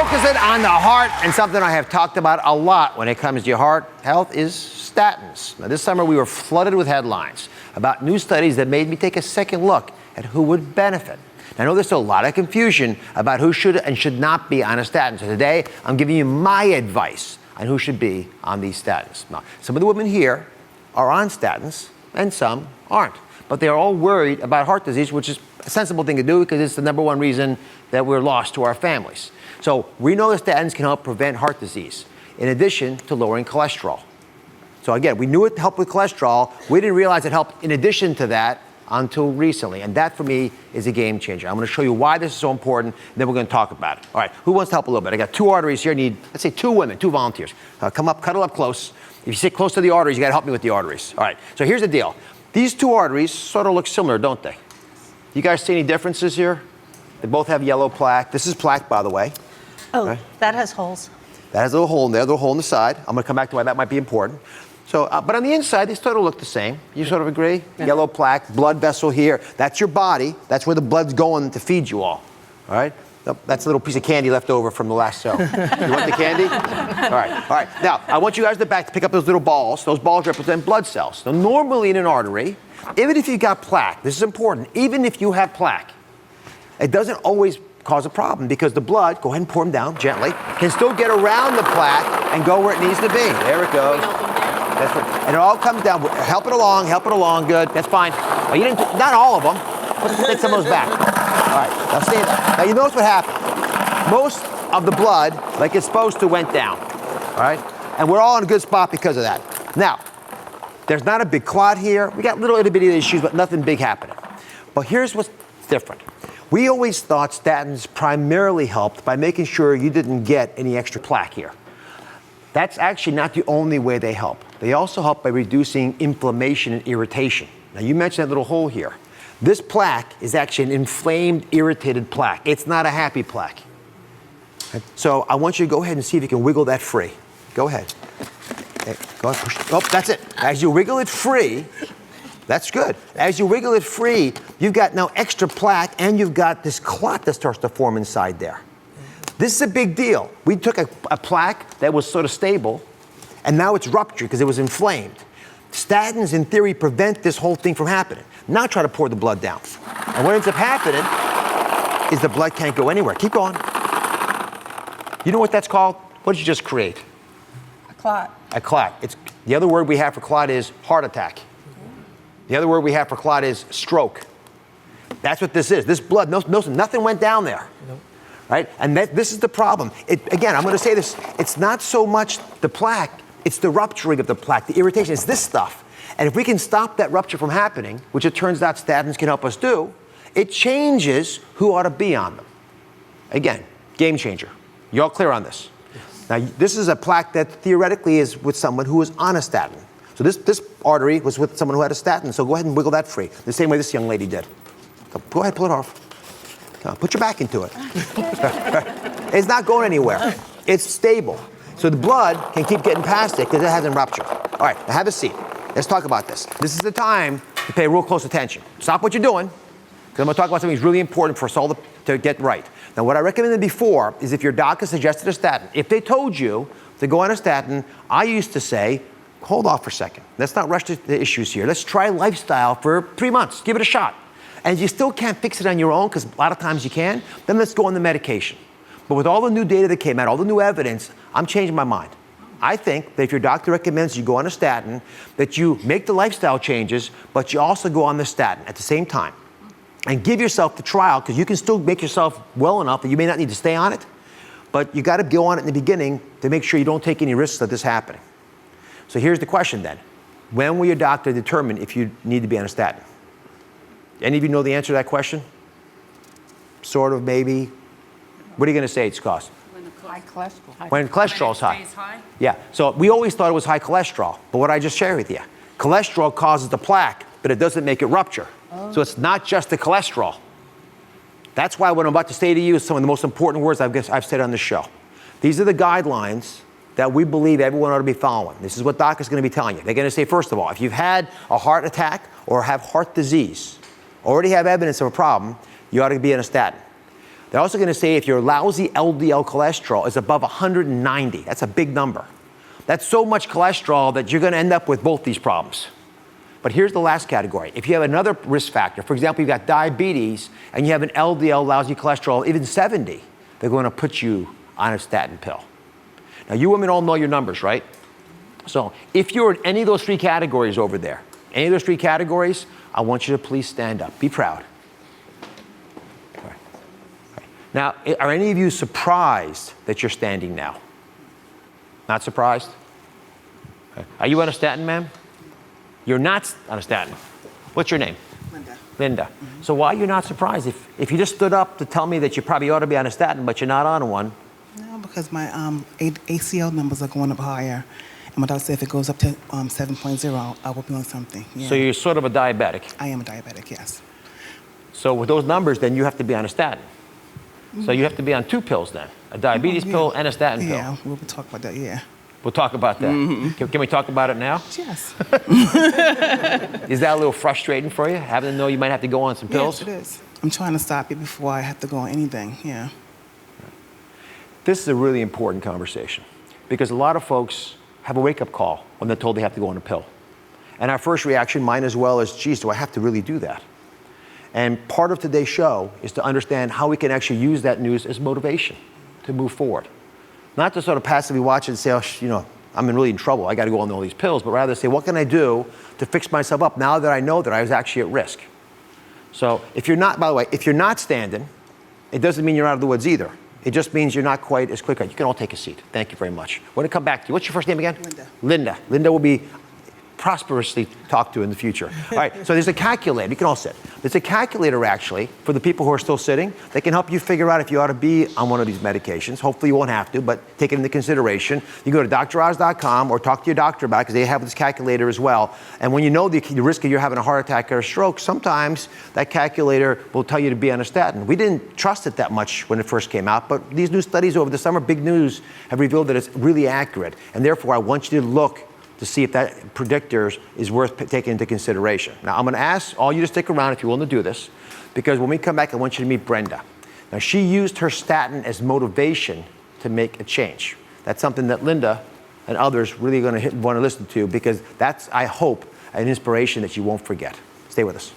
Focusing on the heart, and something I have talked about a lot when it comes to your heart health is statins. Now, this summer we were flooded with headlines about new studies that made me take a second look at who would benefit. I know there's still a lot of confusion about who should and should not be on a statin. So today, I'm giving you my advice on who should be on these statins. Now, some of the women here are on statins, and some aren't. But they're all worried about heart disease, which is a sensible thing to do because it's the #1 reason that we're lost to our families. So we know that statins can help prevent heart disease, in addition to lowering cholesterol. So again, we knew it helped with cholesterol. We didn't realize it helped in addition to that until recently. And that, for me, is a game changer. I'm going to show you why this is so important, and then we're going to talk about it. All right, who wants to help a little bit? I got 2 arteries here. I need, let's say, 2 women, 2 volunteers. Come up, cuddle up close. If you sit close to the arteries, you got to help me with the arteries. All right, so here's the deal. These 2 arteries sort of look similar, don't they? You guys see any differences here? They both have yellow plaque. This is plaque, by the way. Oh, right. That has holes. That has a little hole in there, a little hole in the side. I'm going to come back to why that might be important. So, but on the inside, they sort of look the same. You sort of agree? Yeah. Yellow plaque, blood vessel here. That's your body. That's where the blood's going to feed you all. All right? That's a little piece of candy left over from the last show. You want the candy? All right. All right. Now, I want you guys in the back to pick up those little balls. Those balls represent blood cells. Now, normally in an artery, even if you've got plaque, this is important, even if you have plaque, it doesn't always cause a problem because the blood, go ahead and pour them down gently, can still get around the plaque and go where it needs to be. There it goes. That's right. And it all comes down. Help it along, good. That's fine. Well, you didn't, not all of them. Let's take some of those back. All right, now stand up. Now you notice what happened. Most of the blood, like it's supposed to, went down. All right? And we're all in a good spot because of that. Now, there's not a big clot here. We got little itty bitty issues, but nothing big happening. But here's what's different. We always thought statins primarily helped by making sure you didn't get any extra plaque here. That's actually not the only way they help. They also help by reducing inflammation and irritation. Now, you mentioned that little hole here. This plaque is actually an inflamed, irritated plaque. It's not a happy plaque. So I want you to go ahead and see if you can wiggle that free. Go ahead. Okay, go ahead, push. Oh, that's it. As you wiggle it free, that's good. As you wiggle it free, you've got now extra plaque, and you've got this clot that starts to form inside there. This is a big deal. We took a plaque that was sort of stable, and now it's ruptured because it was inflamed. Statins, in theory, prevent this whole thing from happening. Now try to pour the blood down. And what ends up happening is the blood can't go anywhere. Keep going. You know what that's called? What did you just create? A clot. A clot. The other word we have for clot is heart attack. The other word we have for clot is stroke. That's what this is. This blood, nothing went down there. Nope. Right? And this is the problem. Again, I'm going to say this. It's not so much the plaque. It's the rupturing of the plaque, the irritation. It's this stuff. And if we can stop that rupture from happening, which it turns out statins can help us do, it changes who ought to be on them. Again, game changer. You all clear on this? Yes. Now, this is a plaque that theoretically is with someone who is on a statin. So this artery was with someone who had a statin. So go ahead and wiggle that free, the same way this young lady did. Go ahead, pull it off. Come on, put your back into it. It's not going anywhere. It's stable. So the blood can keep getting past it because it hasn't ruptured. All right, now have a seat. Let's talk about this. This is the time to pay real close attention. Stop what you're doing, because I'm going to talk about something that's really important for us all to get right. Now, what I recommended before is if your doctor suggested a statin, if they told you to go on a statin, I used to say, hold off for a second. Let's not rush the issues here. Let's try lifestyle for 3 months. Give it a shot. And if you still can't fix it on your own, because a lot of times you can, then let's go on the medication. But with all the new data that came out, all the new evidence, I'm changing my mind. I think that if your doctor recommends you go on a statin, that you make the lifestyle changes, but you also go on the statin at the same time. And give yourself the trial, because you can still make yourself well enough that you may not need to stay on it, but you got to go on it in the beginning to make sure you don't take any risks of this happening. So here's the question then. When will your doctor determine if you need to be on a statin? Any of you know the answer to that question? Sort of, maybe. What are you going to say it's cost? High cholesterol. When cholesterol is high. High. Yeah. So we always thought it was high cholesterol. But what I just shared with you, cholesterol causes the plaque, but it doesn't make it rupture. Oh. So it's not just the cholesterol. That's why what I'm about to say to you is some of the most important words I've said on this show. These are the guidelines that we believe everyone ought to be following. This is what doctors are going to be telling you. They're going to say, first of all, if you've had a heart attack or have heart disease, already have evidence of a problem, you ought to be on a statin. They're also going to say if your lousy LDL cholesterol is above 190, that's a big number. That's so much cholesterol that you're going to end up with both these problems. But here's the last category. If you have another risk factor, for example, you've got diabetes and you have an LDL, lousy cholesterol, even 70, they're going to put you on a statin pill. Now, you women all know your numbers, right? So if you're in any of those three categories over there, any of those three categories, I want you to please stand up. Be proud. All right. Now, are any of you surprised that you're standing now? Not surprised? Okay. Are you on a statin, ma'am? You're not on a statin. What's your name? Linda. Linda. Mm-hmm. So why are you not surprised? If you just stood up to tell me that you probably ought to be on a statin, but you're not on one? No, because my ACL numbers are going up higher. And my doctor said if it goes up to 7.0, I will be on something. Yeah. So you're sort of a diabetic? I am a diabetic, yes. So with those numbers, then you have to be on a statin. So you have to be on two pills then, a diabetes pill and a statin pill. Yeah, we'll talk about that, yeah. We'll talk about that. Mm-hmm. Can we talk about it now? Yes. Is that a little frustrating for you, having to know you might have to go on some pills? Yes, it is. I'm trying to stop it before I have to go on anything, yeah. This is a really important conversation because a lot of folks have a wake-up call when they're told they have to go on a pill. And our first reaction, mine as well, is, geez, do I have to really do that? And part of today's show is to understand how we can actually use that news as motivation to move forward. Not to sort of passively watch it and say, oh, you know, I'm really in trouble, I got to go on all these pills, but rather say, what can I do to fix myself up now that I know that I was actually at risk? So if you're not, by the way, if you're not standing, it doesn't mean you're out of the woods either. It just means you're not quite as quick. You can all take a seat. Thank you very much. We're going to come back to you. What's your first name again? Linda. Linda. Linda will be prosperously talked to in the future. All right, so there's a calculator. You can all sit. There's a calculator, actually, for the people who are still sitting. They can help you figure out if you ought to be on one of these medications. Hopefully you won't have to, but take it into consideration. You go to droz.com or talk to your doctor about it because they have this calculator as well. And when you know the risk of you having a heart attack or a stroke, sometimes that calculator will tell you to be on a statin. We didn't trust it that much when it first came out, but these new studies over the summer, big news, have revealed that it's really accurate. And therefore, I want you to look to see if that predictor is worth taking into consideration. Now, I'm going to ask all you to stick around if you're willing to do this, because when we come back, I want you to meet Brenda. Now, she used her statin as motivation to make a change. That's something that Linda and others really going to want to listen to, because that's, I hope, an inspiration that you won't forget. Stay with us.